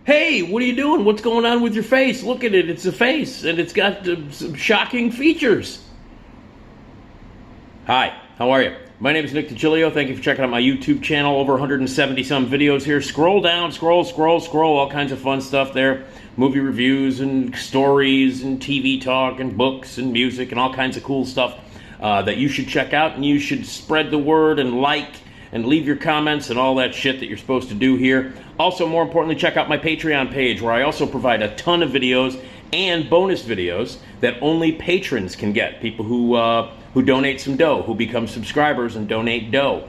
Hey, what are you doing? What's going on with your face? Look at it. It's a face, and it's got some shocking features. Hi, how are you? My name is Nick Digilio. Thank you for checking out my YouTube channel. Over 170 some videos here. Scroll down, scroll, all kinds of fun stuff there. Movie reviews and stories and TV talk and books and music and all kinds of cool stuff that you should check out, and you should spread the word and like and leave your comments and all that shit that you're supposed to do here. Also, more importantly, check out my Patreon page, where I also provide a ton of videos and bonus videos that only patrons can get. People who donate some dough, who become subscribers and donate dough.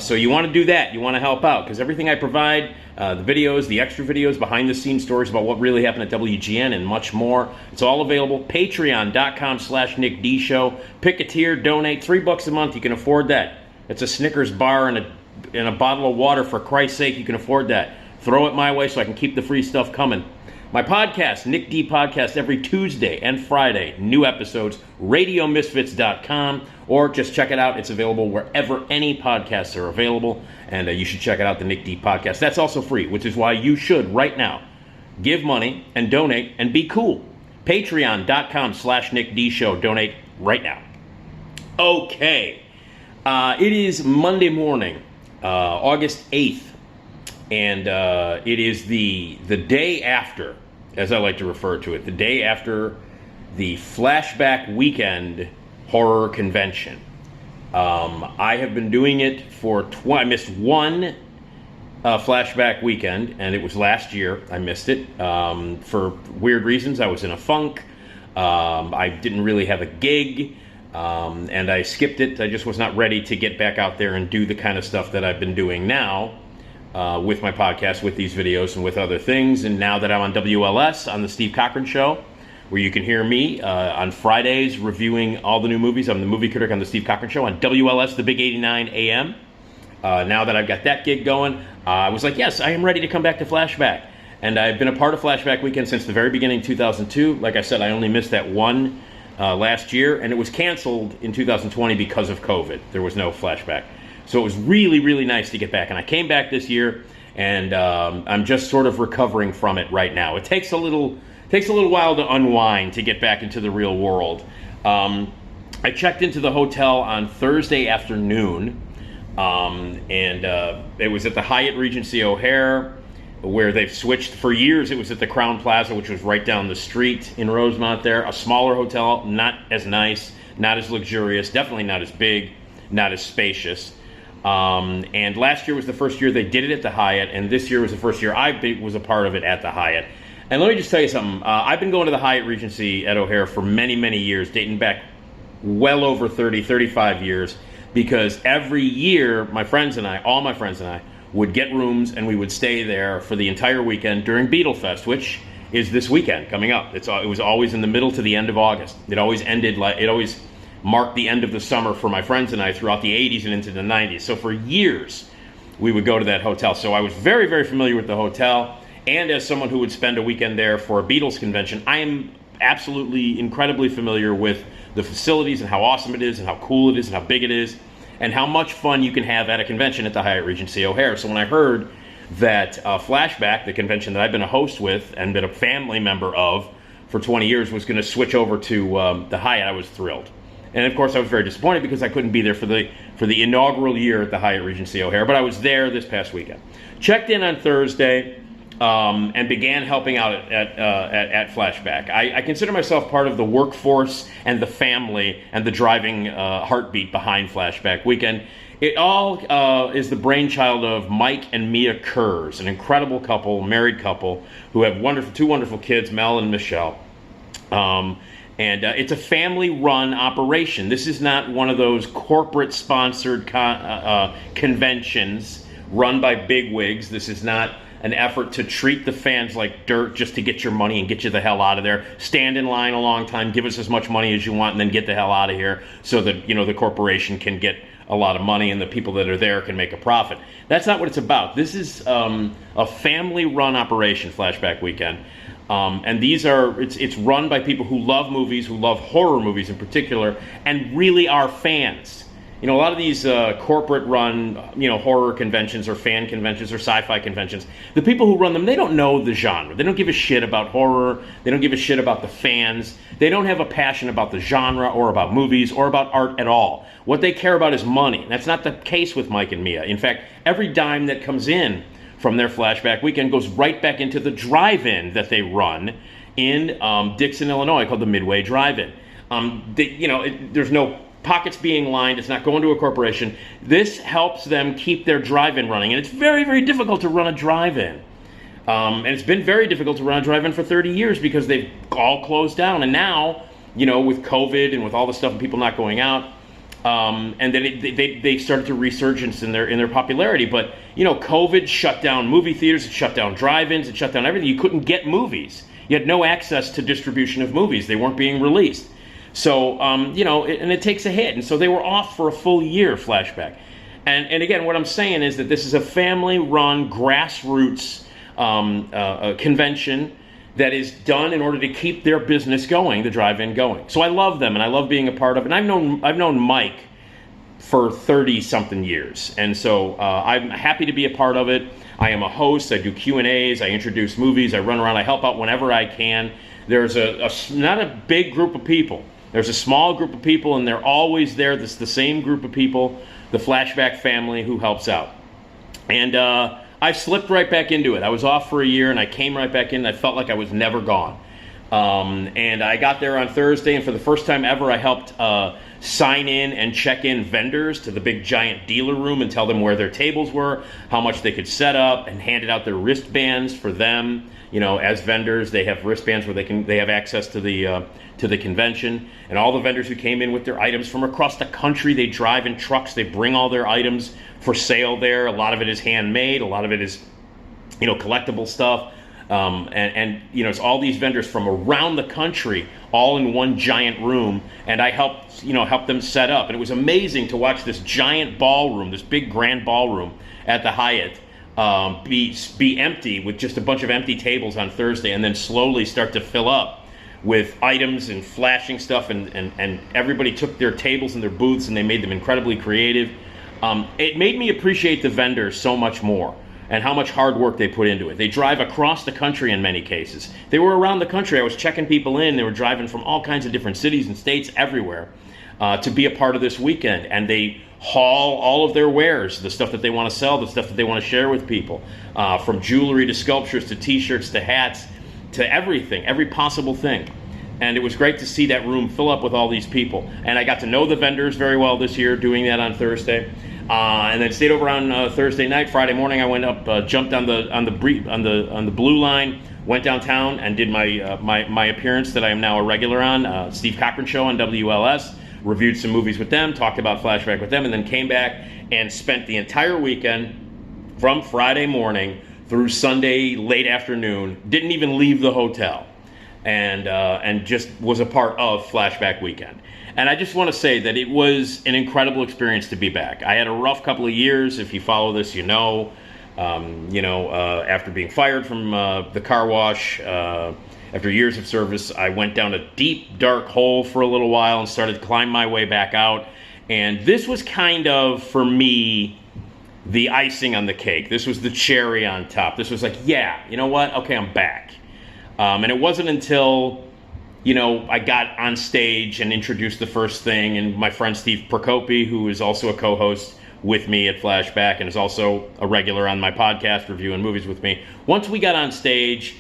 So you want to do that. You want to help out, because everything I provide, the videos, the extra videos, behind-the-scenes stories about what really happened at WGN and much more, it's all available. Patreon.com/NickDShow. Pick a tier, donate. $3 a month. You can afford that. It's a Snickers bar and a bottle of water, for Christ's sake. You can afford that. Throw it my way so I can keep the free stuff coming. My podcast, Nick D Podcast, every Tuesday and Friday. New episodes, radiomisfits.com, or just check it out. It's available wherever any podcasts are available, and you should check it out, the Nick D Podcast. That's also free, which is why you should, right now, give money and donate and be cool. Patreon.com/NickDShow. Donate right now. Okay. It is Monday morning, August 8th, and it is the day after, as I like to refer to it, the day after the Flashback Weekend Horror Convention. I have been doing it for, I missed one Flashback Weekend, and it was last year. I missed it for weird reasons. I was in a funk. I didn't really have a gig. And I skipped it. I just was not ready to get back out there and do the kind of stuff that I've been doing now with my podcast, with these videos, and with other things. And now that I'm on WLS, on the Steve Cochran Show, where you can hear me on Fridays reviewing all the new movies. I'm the movie critic on the Steve Cochran Show on WLS, the Big 89 AM. Now that I've got that gig going, I was like, yes, I am ready to come back to Flashback. And I've been a part of Flashback Weekend since the very beginning, 2002. Like I said, I only missed that one last year, and it was canceled in 2020 because of COVID. There was no Flashback. So it was really, really nice to get back. And I came back this year, and I'm just sort of recovering from it right now. It takes a little while to unwind, to get back into the real world. I checked into the hotel on Thursday afternoon, and it was at the Hyatt Regency O'Hare, where they've switched. For years it was at the Crown Plaza, which was right down the street in Rosemont there. A smaller hotel, not as nice, not as luxurious, definitely not as big, not as spacious. And last year was the first year they did it at the Hyatt, and this year was the first year I was a part of it at the Hyatt. And let me just tell you something. I've been going to the Hyatt Regency at O'Hare for many, many years, dating back well over 30, 35 years, because every year my friends and I, all my friends and I, would get rooms, and we would stay there for the entire weekend during Beatlefest, which is this weekend coming up. It was always in the middle to the end of August. It always marked the end of the summer for my friends and I throughout the 80s and into the 90s. So for years, we would go to that hotel. So I was very, very familiar with the hotel, and as someone who would spend a weekend there for a Beatles convention, I am absolutely incredibly familiar with the facilities and how awesome it is and how cool it is and how big it is, and how much fun you can have at a convention at the Hyatt Regency O'Hare. So when I heard that Flashback, the convention that I've been a host with and been a family member of for 20 years, was going to switch over to the Hyatt, I was thrilled. And of course I was very disappointed because I couldn't be there for the inaugural year at the Hyatt Regency O'Hare, but I was there this past weekend. Checked in on Thursday, and began helping out at Flashback. I consider myself part of the workforce and the family and the driving heartbeat behind Flashback Weekend. It all is the brainchild of Mike and Mia Kurz, an incredible couple, married couple, who have two wonderful kids, Mel and Michelle. And it's a family-run operation. This is not one of those corporate-sponsored conventions run by bigwigs. This is not an effort to treat the fans like dirt just to get your money and get you the hell out of there. Stand in line a long time, give us as much money as you want, and then get the hell out of here so that, the corporation can get a lot of money and the people that are there can make a profit. That's not what it's about. This is a family-run operation, Flashback Weekend. And it's run by people who love movies, who love horror movies in particular, and really are fans. A lot of these corporate-run, horror conventions or fan conventions or sci-fi conventions, the people who run them, they don't know the genre. They don't give a shit about horror. They don't give a shit about the fans. They don't have a passion about the genre or about movies or about art at all. What they care about is money. That's not the case with Mike and Mia. In fact, every dime that comes in from their Flashback Weekend goes right back into the drive-in that they run in Dixon, Illinois, called the Midway Drive-In. There's no pockets being lined. It's not going to a corporation. This helps them keep their drive-in running, and it's very, very difficult to run a drive-in. And it's been very difficult to run a drive-in for 30 years because they've all closed down. And now, with COVID and with all the stuff and people not going out, and then they started to resurgence in their popularity. But COVID shut down movie theaters, it shut down drive-ins, it shut down everything. You couldn't get movies. You had no access to distribution of movies. They weren't being released. So, and it takes a hit. And so they were off for a full year, Flashback. And again, what I'm saying is that this is a family-run, grassroots convention that is done in order to keep their business going, the drive-in going. So I love them, and I love being a part of it. And I've known Mike for 30-something years. And so I'm happy to be a part of it. I am a host. I do Q&As. I introduce movies. I run around. I help out whenever I can. There's not a big group of people. There's a small group of people, and they're always there. It's the same group of people, the Flashback family, who helps out. And I slipped right back into it. I was off for a year, and I came right back in, and I felt like I was never gone. And I got there on Thursday, and for the first time ever, I helped sign in and check in vendors to the big giant dealer room and tell them where their tables were, how much they could set up, and handed out their wristbands for them. As vendors, they have wristbands where they have access to the convention. And all the vendors who came in with their items from across the country, they drive in trucks, they bring all their items for sale there. A lot of it is handmade, a lot of it is, collectible stuff. It's all these vendors from around the country, all in one giant room, and I helped them set up. And it was amazing to watch this giant ballroom, this big grand ballroom at the Hyatt, be empty with just a bunch of empty tables on Thursday, and then slowly start to fill up with items and flashing stuff, and everybody took their tables and their booths and they made them incredibly creative. It made me appreciate the vendors so much more and how much hard work they put into it. They drive across the country in many cases. They were around the country. I was checking people in. They were driving from all kinds of different cities and states everywhere to be a part of this weekend. And they haul all of their wares, the stuff that they want to sell, the stuff that they want to share with people, from jewelry to sculptures to t-shirts to hats to everything, every possible thing. And it was great to see that room fill up with all these people. And I got to know the vendors very well this year doing that on Thursday. And then stayed over on Thursday night. Friday morning I went up, jumped on the blue line, went downtown and did my appearance that I am now a regular on, Steve Cochran Show on WLS. Reviewed some movies with them, talked about Flashback with them, and then came back and spent the entire weekend from Friday morning through Sunday late afternoon. Didn't even leave the hotel, and just was a part of Flashback Weekend. And I just want to say that it was an incredible experience to be back. I had a rough couple of years. If you follow this, after being fired from the car wash, after years of service, I went down a deep, dark hole for a little while and started to climb my way back out. And this was kind of, for me, the icing on the cake. This was the cherry on top. This was like, yeah, you know what? Okay, I'm back. And it wasn't until, I got on stage and introduced the first thing, and my friend Steve Procopi, who is also a co-host with me at Flashback and is also a regular on my podcast reviewing movies with me. Once we got on stage,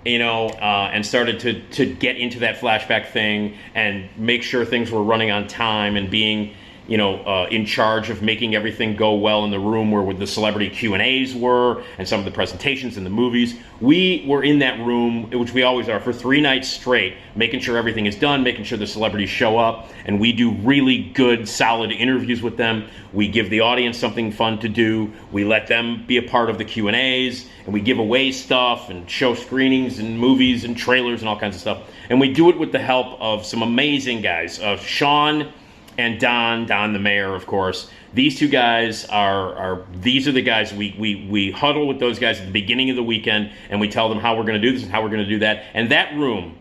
and started to get into that Flashback thing and make sure things were running on time and being, in charge of making everything go well in the room where the celebrity Q&As were and some of the presentations in the movies. We were in that room, which we always are, for 3 nights straight, making sure everything is done, making sure the celebrities show up, and we do really good, solid interviews with them. We give the audience something fun to do. We let them be a part of the Q&As, and we give away stuff and show screenings and movies and trailers and all kinds of stuff. And we do it with the help of some amazing guys, Sean and Don the mayor, of course. These two guys these are the guys we huddle with those guys at the beginning of the weekend, and we tell them how we're going to do this and how we're going to do that. And that room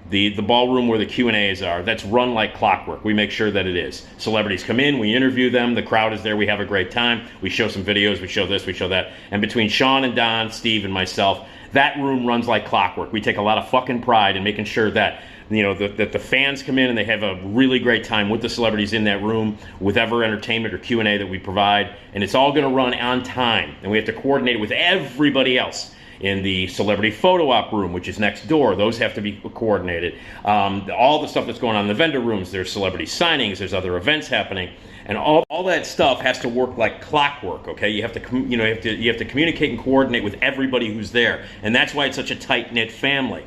the ballroom where the Q&As are, that's run like clockwork. We make sure that it is. Celebrities come in, we interview them, the crowd is there, we have a great time, we show some videos, we show this, we show that. And between Sean and Don, Steve and myself, that room runs like clockwork. We take a lot of fucking pride in making sure that that the fans come in and they have a really great time with the celebrities in that room, with whatever entertainment or Q&A that we provide, and it's all going to run on time. And we have to coordinate it with everybody else in the celebrity photo op room, which is next door. Those have to be coordinated. All the stuff that's going on in the vendor rooms, there's celebrity signings, there's other events happening, and all that stuff has to work like clockwork. Okay, you have to you have to communicate and coordinate with everybody who's there, and that's why it's such a tight knit family.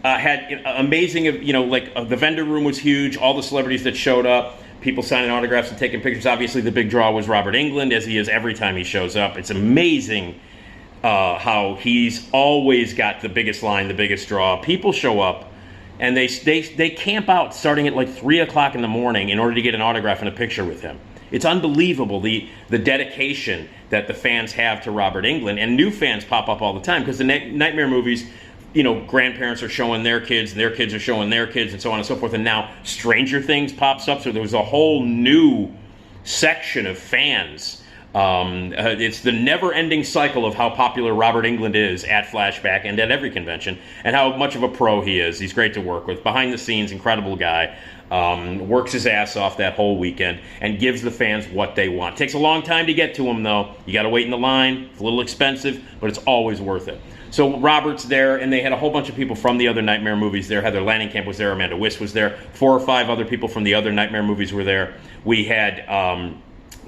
Had amazing, the vendor room was huge. All the celebrities that showed up, people signing autographs and taking pictures. Obviously, the big draw was Robert Englund, as he is every time he shows up. It's amazing how he's always got the biggest line, the biggest draw. People show up and they camp out starting at like 3 o'clock in the morning in order to get an autograph and a picture with him. It's unbelievable the dedication that the fans have to Robert Englund, and new fans pop up all the time because the Nightmare movies, grandparents are showing their kids, and their kids are showing their kids, and so on and so forth. And now Stranger Things pops up, so there was a whole new section of fans. It's the never-ending cycle of how popular Robert Englund is at Flashback and at every convention, and how much of a pro he is. He's great to work with. Behind the scenes, incredible guy. Works his ass off that whole weekend and gives the fans what they want. Takes a long time to get to him, though. You got to wait in the line. It's a little expensive, but it's always worth it. So Robert's there, and they had a whole bunch of people from the other Nightmare movies there. Heather Langenkamp was there, Amanda Wiss was there, 4 or 5 other people from the other Nightmare movies were there. We had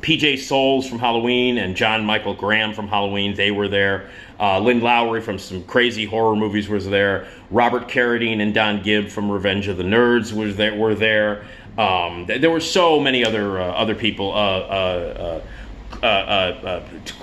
PJ Souls from Halloween and John Michael Graham from Halloween. They were there. Lynn Lowry from some crazy horror movies was there. Robert Carradine and Don Gibb from Revenge of the Nerds were there. There were so many other people.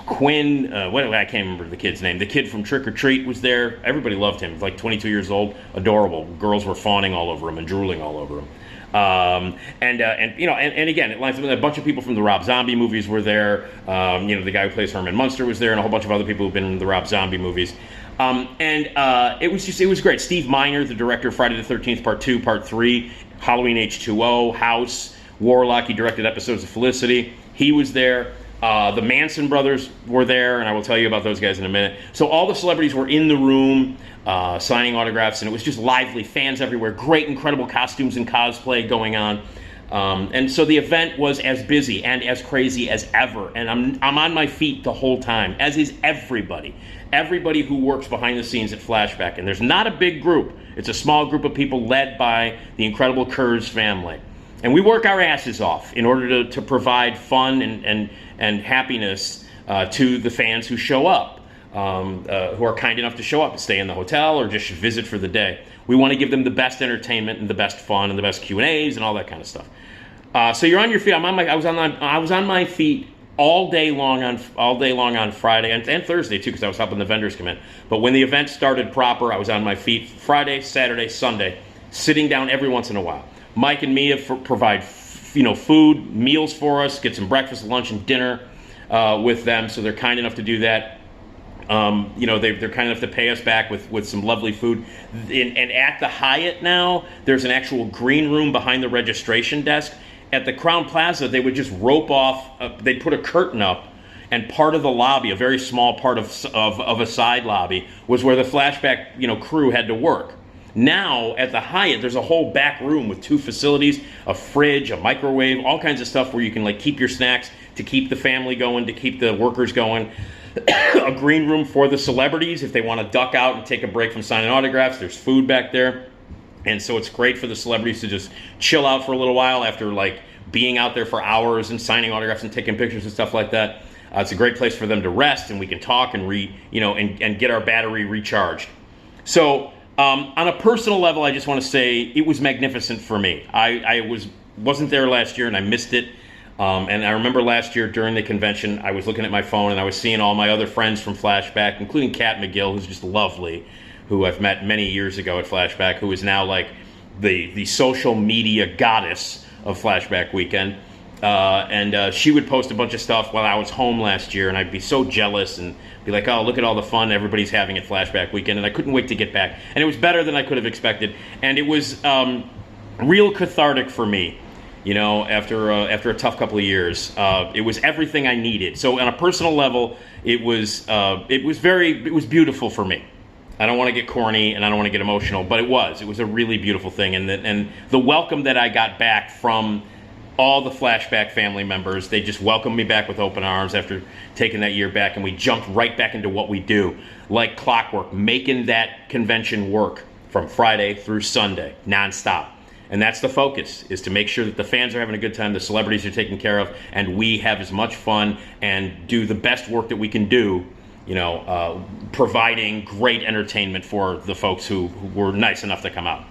Quinn, I can't remember the kid's name. The kid from Trick or Treat was there. Everybody loved him. Like 22 years old, adorable. Girls were fawning all over him and drooling all over him. And again, it lines up with a bunch of people from the Rob Zombie movies were there. The guy who plays Herman Munster was there, and a whole bunch of other people who've been in the Rob Zombie movies. It was great. Steve Miner, the director of Friday the 13th, Part 2, Part 3, Halloween H2O, House, Warlock. He directed episodes of Felicity. He was there. The Manson brothers were there, and I will tell you about those guys in a minute. So all the celebrities were in the room signing autographs, and it was just lively, fans everywhere, great, incredible costumes and cosplay going on. And so the event was as busy and as crazy as ever, and I'm on my feet the whole time, as is everybody who works behind the scenes at Flashback. And there's not a big group. It's a small group of people led by the incredible Kurz family. And we work our asses off in order to provide fun and happiness to the fans who show up, who are kind enough to show up and stay in the hotel or just visit for the day. We want to give them the best entertainment and the best fun and the best Q&As and all that kind of stuff. So you're on your feet. I was on my feet all day long on Friday and Thursday too, because I was helping the vendors come in. But when the event started proper, I was on my feet Friday, Saturday, Sunday, sitting down every once in a while. Mike and Mia provide food, meals for us, get some breakfast, lunch, and dinner with them, so they're kind enough to do that. They're kind enough to pay us back with some lovely food. And at the Hyatt now, there's an actual green room behind the registration desk. At the Crowne Plaza, they would just rope off, they'd put a curtain up, and part of the lobby, a very small part of a side lobby, was where the Flashback crew had to work. Now, at the Hyatt, there's a whole back room with 2 facilities, a fridge, a microwave, all kinds of stuff where you can keep your snacks to keep the family going, to keep the workers going. A green room for the celebrities if they want to duck out and take a break from signing autographs. There's food back there. And so it's great for the celebrities to just chill out for a little while after being out there for hours and signing autographs and taking pictures and stuff like that. It's a great place for them to rest, and we can talk and and get our battery recharged. So on a personal level, I just want to say it was magnificent for me. I wasn't there last year, and I missed it. And I remember last year during the convention, I was looking at my phone, and I was seeing all my other friends from Flashback, including Kat McGill, who's just lovely, who I've met many years ago at Flashback, who is now the social media goddess of Flashback Weekend. and she would post a bunch of stuff while I was home last year, and I'd be so jealous and be like, oh, look at all the fun everybody's having at Flashback Weekend, and I couldn't wait to get back. And it was better than I could have expected, and it was real cathartic for me, you know, after a tough couple of years. It was everything I needed. So on a personal level, it was beautiful for me. I don't want to get corny and I don't want to get emotional, but it was a really beautiful thing, and the welcome that I got back from all the Flashback family members, they just welcomed me back with open arms after taking that year back, and we jumped right back into what we do, like clockwork, making that convention work from Friday through Sunday, nonstop. And that's the focus, is to make sure that the fans are having a good time, the celebrities are taken care of, and we have as much fun and do the best work that we can do, you know, providing great entertainment for the folks who were nice enough to come out.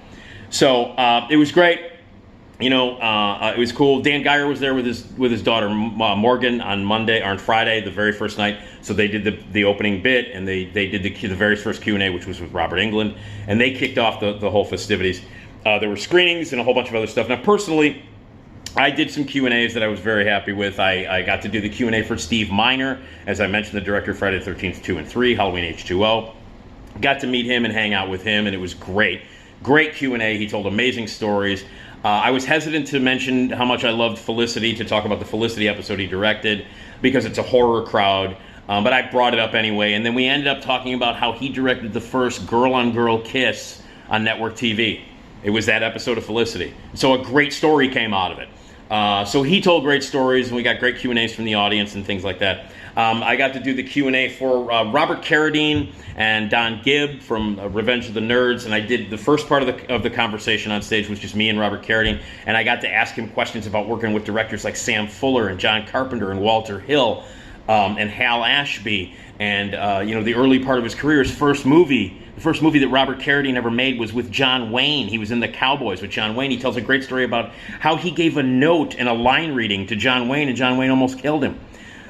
So it was great. You know, it was cool. Dan Geyer was there with his daughter Morgan on Monday or on Friday, the very first night. So they did the opening bit, and they did the very first Q&A, which was with Robert Englund, and they kicked off the whole festivities. There were screenings and a whole bunch of other stuff. Now, personally, I did some Q&As that I was very happy with. I got to do the Q&A for Steve Miner, as I mentioned, the director of Friday the 13th 2 and 3, Halloween H2O. Got to meet him and hang out with him, and it was great. Great Q&A. He told amazing stories. I was hesitant to mention how much I loved Felicity, to talk about the Felicity episode he directed, because it's a horror crowd, but I brought it up anyway. And then we ended up talking about how he directed the first girl-on-girl kiss on network TV. It was that episode of Felicity. So a great story came out of it. So he told great stories, and we got great Q&As from the audience and things like that. I got to do the Q&A for Robert Carradine and Don Gibb from Revenge of the Nerds, and I did the first part of the conversation on stage was just me and Robert Carradine, and I got to ask him questions about working with directors like Sam Fuller and John Carpenter and Walter Hill and Hal Ashby, and you know, the early part of his career. The first movie that Robert Carradine ever made was with John Wayne. He was in The Cowboys with John Wayne. He tells a great story about how he gave a note and a line reading to John Wayne, and John Wayne almost killed him.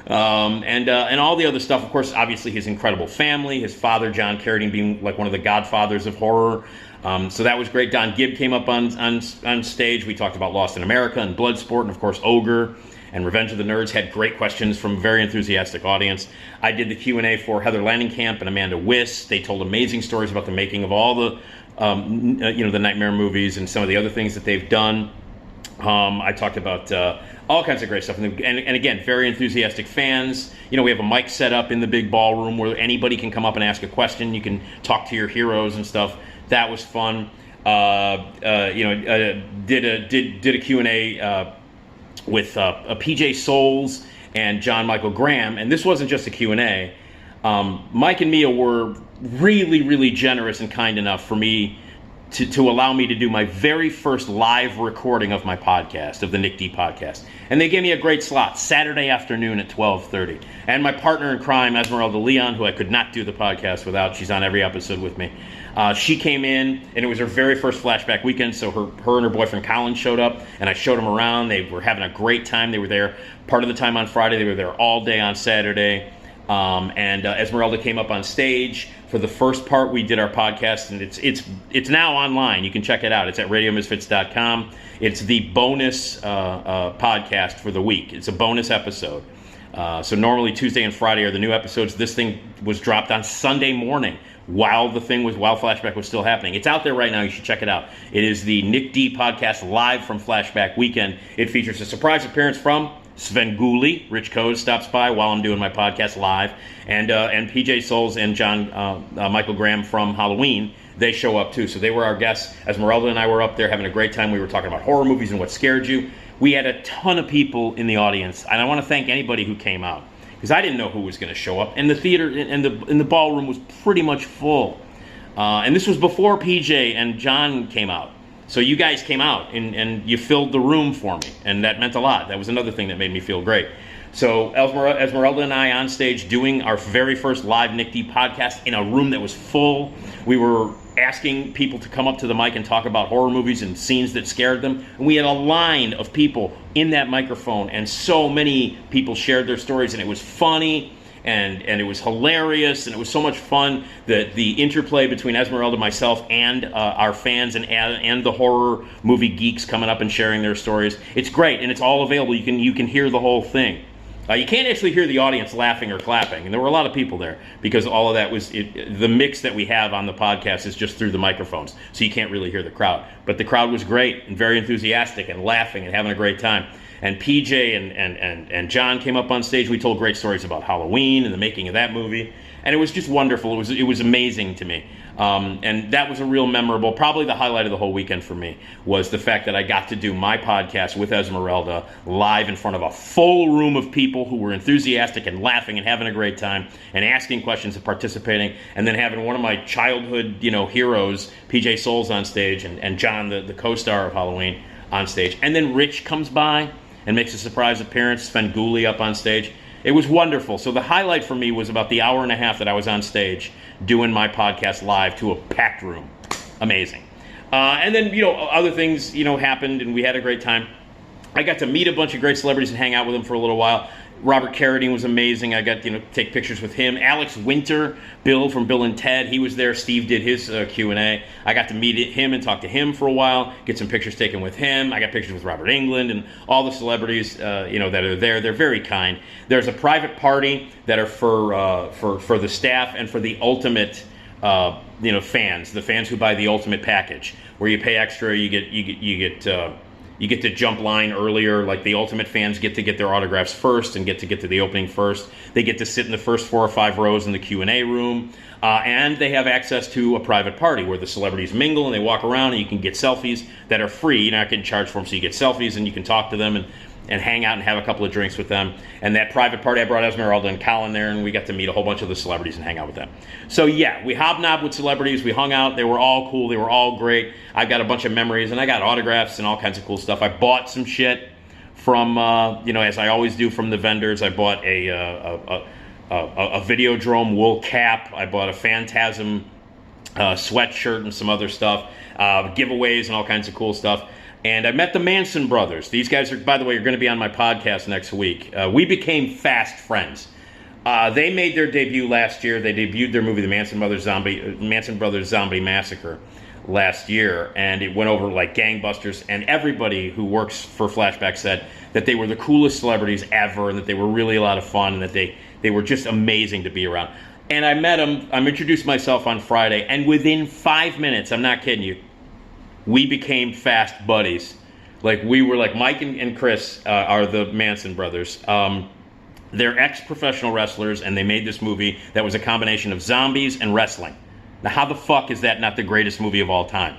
And all the other stuff, of course, obviously his incredible family, his father, John Carradine, being like one of the godfathers of horror. So that was great. Don Gibb came up on stage. We talked about Lost in America and Bloodsport, and of course Ogre and Revenge of the Nerds. Had great questions from a very enthusiastic audience. I did the Q&A for Heather Langenkamp and Amanda Wyss. They told amazing stories about the making of all the you know, the Nightmare movies and some of the other things that they've done. I talked about all kinds of great stuff. And again, very enthusiastic fans. You know, we have a mic set up in the big ballroom where anybody can come up and ask a question. You can talk to your heroes and stuff. That was fun. You know, did a Q&A with PJ Souls and John Michael Graham. And this wasn't just a Q&A. Mike and Mia were really, really generous and kind enough for me to allow me to do my very first live recording of my podcast, of the Nick D podcast. And they gave me a great slot, Saturday afternoon at 12:30. And my partner in crime, Esmeralda Leon, who I could not do the podcast without, she's on every episode with me. She came in, and it was her very first Flashback Weekend, so her and her boyfriend Colin showed up, and I showed them around. They were having a great time. They were there part of the time on Friday. They were there all day on Saturday. And Esmeralda came up on stage for the first part. We did our podcast, and it's now online. You can check it out. It's at radiomisfits.com. It's the bonus podcast for the week. It's a bonus episode. So normally Tuesday and Friday are the new episodes. This thing was dropped on Sunday morning while Flashback was still happening. It's out there right now. You should check it out. It is the Nick D podcast live from Flashback Weekend. It features a surprise appearance from Sven Gulli. Rich Coes stops by while I'm doing my podcast live, and PJ Souls and John Michael Graham from Halloween. They show up too, so they were our guests. Esmeralda and I were up there having a great time. We were talking about horror movies and what scared you. We had a ton of people in the audience, and I want to thank anybody who came out, because I didn't know who was going to show up. And the theater and the ballroom was pretty much full, and this was before PJ and John came out. So you guys came out and you filled the room for me, and that meant a lot. That was another thing that made me feel great. So Esmeralda and I on stage doing our very first live Nick D podcast in a room that was full. We were asking people to come up to the mic and talk about horror movies and scenes that scared them. And we had a line of people in that microphone, and so many people shared their stories, and it was funny. and it was hilarious, and it was so much fun. The interplay between Esmeralda, myself, and our fans and the horror movie geeks coming up and sharing their stories. It's great, and it's all available. You can hear the whole thing. You can't actually hear the audience laughing or clapping, and there were a lot of people there because all of that was the mix that we have on the podcast is just through the microphones, so you can't really hear the crowd. But the crowd was great and very enthusiastic and laughing and having a great time. And PJ and John came up on stage. We told great stories about Halloween and the making of that movie, and it was just wonderful. It was amazing to me. And that was a real memorable, probably the highlight of the whole weekend for me, was the fact that I got to do my podcast with Esmeralda live in front of a full room of people who were enthusiastic and laughing and having a great time and asking questions and participating, and then having one of my childhood, heroes, PJ Souls, on stage, and John, the co-star of Halloween, on stage. And then Rich comes by and makes a surprise appearance, Svengoolie up on stage. It was wonderful. So the highlight for me was about the hour and a half that I was on stage doing my podcast live to a packed room. Amazing. And then, other things, happened, and we had a great time. I got to meet a bunch of great celebrities and hang out with them for a little while. Robert Carradine was amazing. I got to take pictures with him. Alex Winter, Bill from Bill and Ted, he was there. Steve did his Q&A. I got to meet him and talk to him for a while, get some pictures taken with him. I got pictures with Robert Englund and all the celebrities that are there. They're very kind. There's a private party that are for the staff and for the ultimate fans, the fans who buy the ultimate package, where you pay extra, you get to jump line earlier. Like the ultimate fans get to get their autographs first and get to the opening first. They get to sit in the first 4 or 5 rows in the Q&A room. And they have access to a private party where the celebrities mingle and they walk around, and you can get selfies that are free. You're not getting charged for them, so you get selfies and you can talk to them and hang out and have a couple of drinks with them. And that private party, I brought Esmeralda and Colin there, and we got to meet a whole bunch of the celebrities and hang out with them. So yeah, we hobnobbed with celebrities, we hung out, they were all cool, they were all great. I've got a bunch of memories, and I got autographs and all kinds of cool stuff. I bought some shit from, as I always do, from the vendors. I bought a Videodrome wool cap, I bought a Phantasm sweatshirt and some other stuff, giveaways and all kinds of cool stuff. And I met the Manson brothers. These guys are, by the way, are going to be on my podcast next week. We became fast friends. They made their debut last year. They debuted their movie, The Manson Brothers Zombie Massacre, last year, and it went over like gangbusters. And everybody who works for Flashback said that they were the coolest celebrities ever, and that they were really a lot of fun, and that they were just amazing to be around. And I met them. I introduced myself on Friday, and within 5 minutes, I'm not kidding you, we became fast buddies. Like, we were like, Mike and Chris are the Manson brothers. They're ex-professional wrestlers, and they made this movie that was a combination of zombies and wrestling. Now, how the fuck is that not the greatest movie of all time?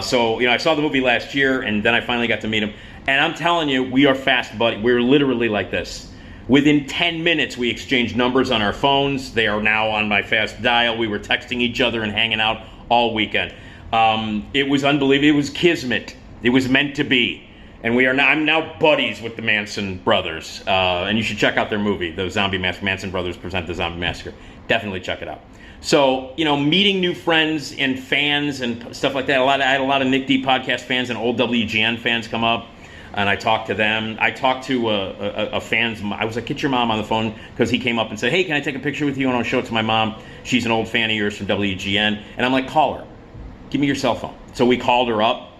So, I saw the movie last year, and then I finally got to meet him. And I'm telling you, we are fast buddies. We're literally like this. Within 10 minutes, we exchanged numbers on our phones. They are now on my fast dial. We were texting each other and hanging out all weekend. It was unbelievable. It was kismet. It was meant to be. And I'm now buddies with the Manson brothers. And you should check out their movie, the Zombie Massacre. Manson Brothers Present the Zombie Massacre. Definitely check it out. So, meeting new friends and fans and stuff like that. I had a lot of Nick D podcast fans and old WGN fans come up, and I talked to them. I talked to a fan's. I was like, "Get your mom on the phone," because he came up and said, "Hey, can I take a picture with you?" And I'll show it to my mom. She's an old fan of yours from WGN. And I'm like, "Call her. Give me your cell phone." So we called her up,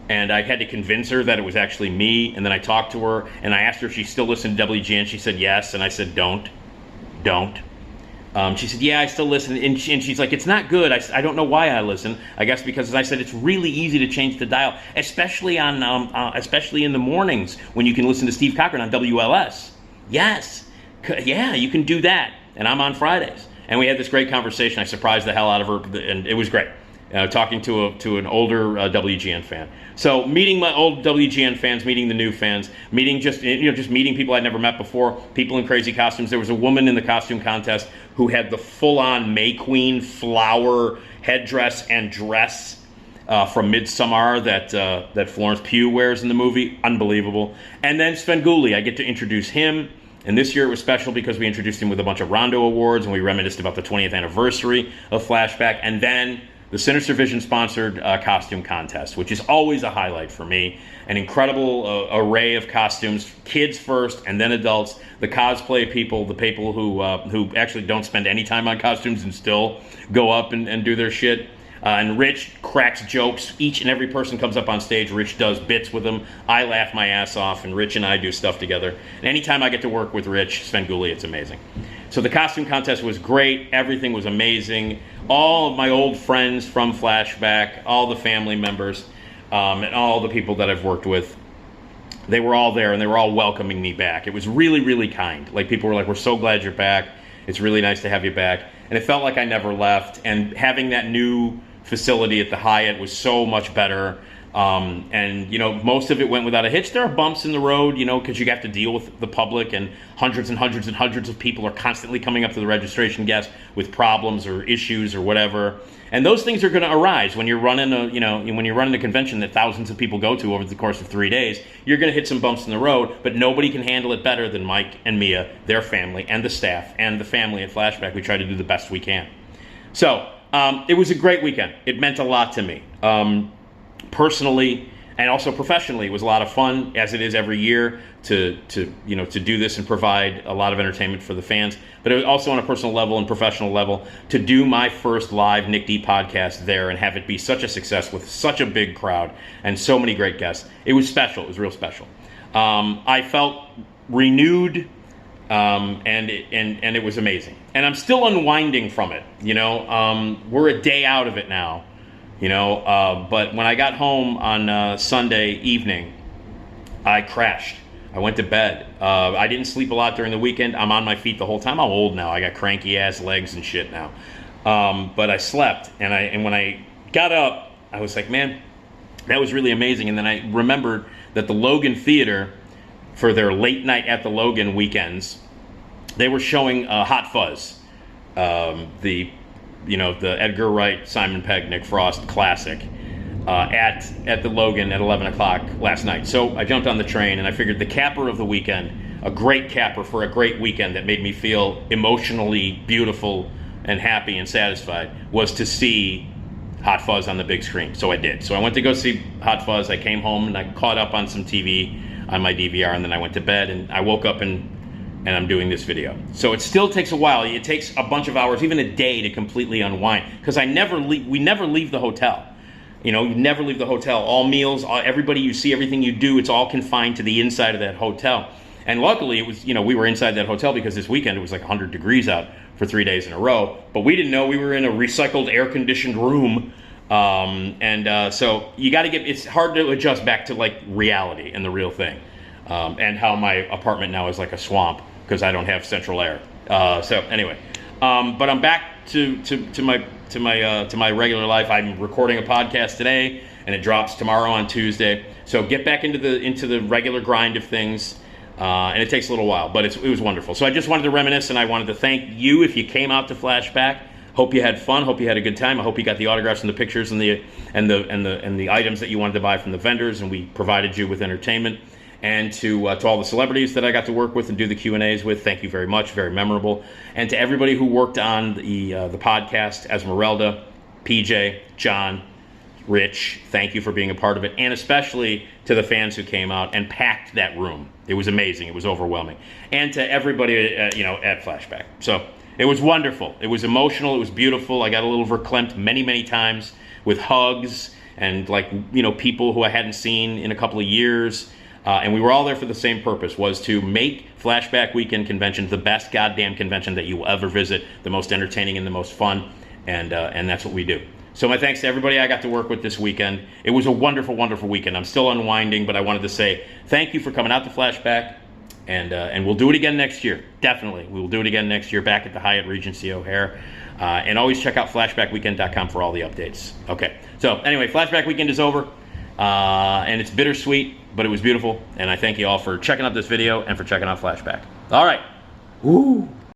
and I had to convince her that it was actually me. And then I talked to her, and I asked her if she still listened to WGN. She said yes, and I said, Don't. She said, "Yeah, I still listen." And she's like, "It's not good. I don't know why I listen. I guess because," as I said, "it's really easy to change the dial, especially especially in the mornings when you can listen to Steve Cochran on WLS." Yes, yeah, you can do that. And I'm on Fridays. And we had this great conversation. I surprised the hell out of her, and it was great. Talking to an older WGN fan. So meeting my old WGN fans, meeting the new fans, meeting just meeting people I'd never met before, people in crazy costumes. There was a woman in the costume contest who had the full-on May Queen flower headdress and dress from Midsommar that Florence Pugh wears in the movie. Unbelievable. And then Svengoolie, I get to introduce him. And this year it was special because we introduced him with a bunch of Rondo Awards, and we reminisced about the 20th anniversary of Flashback. And then the Sinister Vision sponsored costume contest, which is always a highlight for me. An incredible array of costumes, kids first and then adults, the cosplay people, the people who actually don't spend any time on costumes and still go up and do their shit. And Rich cracks jokes. Each and every person comes up on stage. Rich does bits with them. I laugh my ass off, and Rich and I do stuff together. And anytime I get to work with Rich Svengoolie, it's amazing. So the costume contest was great. Everything was amazing. All of my old friends from Flashback, all the family members, and all the people that I've worked with, they were all there, and they were all welcoming me back. It was really, really kind. Like, people were like, we're so glad you're back. It's really nice to have you back. And it felt like I never left. And having that new facility at the Hyatt was so much better. And, you know, most of it went without a hitch. There are bumps in the road, you know, because you have to deal with the public, and hundreds and hundreds and hundreds of people are constantly coming up to the registration desk with problems or issues or whatever. And those things are going to arise when you're running a convention that thousands of people go to over the course of 3 days. You're going to hit some bumps in the road, but nobody can handle it better than Mike and Mia, their family, and the staff, and the family at Flashback. We try to do the best we can. So it was a great weekend. It meant a lot to me. Personally and also professionally, it was a lot of fun, as it is every year, to do this and provide a lot of entertainment for the fans. But it was also on a personal level and professional level to do my first live Nick D podcast there and have it be such a success with such a big crowd and so many great guests. It was special. It was real special. I felt renewed, and it was amazing. And I'm still unwinding from it. You know, we're a day out of it now. You know, but when I got home on Sunday evening, I crashed. I went to bed. I didn't sleep a lot during the weekend. I'm on my feet the whole time. I'm old now. I got cranky ass legs and shit now. But I slept, and when I got up, I was like, man, that was really amazing. And then I remembered that the Logan Theater, for their late night at the Logan weekends, they were showing Hot Fuzz, the Edgar Wright, Simon Pegg, Nick Frost classic, at the Logan at 11 o'clock last night. So I jumped on the train, and I figured the capper of the weekend, a great capper for a great weekend that made me feel emotionally beautiful and happy and satisfied, was to see Hot Fuzz on the big screen. So I did. So I went to go see Hot Fuzz. I came home, and I caught up on some TV on my DVR, and then I went to bed, and I woke up and I'm doing this video. So it still takes a while. It takes a bunch of hours, even a day, to completely unwind, because we never leave the hotel. You know, you never leave the hotel. All meals, everybody you see, everything you do, it's all confined to the inside of that hotel. And luckily, it was, we were inside that hotel because this weekend it was like 100 degrees out for 3 days in a row. But we didn't know we were in a recycled, air-conditioned room. So you got to it's hard to adjust back to like reality and the real thing. And how my apartment now is like a swamp because I don't have central air. So anyway, but I'm back to my regular life. I'm recording a podcast today, and it drops tomorrow on Tuesday. So get back into the regular grind of things, and it takes a little while, but it was wonderful. So I just wanted to reminisce, and I wanted to thank you if you came out to Flashback. Hope you had fun. Hope you had a good time. I hope you got the autographs and the pictures and the items that you wanted to buy from the vendors, and we provided you with entertainment. And to all the celebrities that I got to work with and do the Q&As with, thank you very much, very memorable. And to everybody who worked on the podcast, Esmeralda, PJ, John, Rich, thank you for being a part of it. And especially to the fans who came out and packed that room. It was amazing. It was overwhelming. And to everybody at Flashback. So it was wonderful. It was emotional. It was beautiful. I got a little verklempt many, many times with hugs and people who I hadn't seen in a couple of years. And we were all there for the same purpose, was to make Flashback Weekend Convention the best goddamn convention that you will ever visit, the most entertaining and the most fun, and that's what we do. So my thanks to everybody I got to work with this weekend. It was a wonderful, wonderful weekend. I'm still unwinding, but I wanted to say thank you for coming out to Flashback, and we'll do it again next year. Definitely, we will do it again next year back at the Hyatt Regency O'Hare. And always check out flashbackweekend.com for all the updates. Okay, so anyway, Flashback Weekend is over, and it's bittersweet, but it was beautiful, and I thank you all for checking out this video and for checking out Flashback. All right. Woo!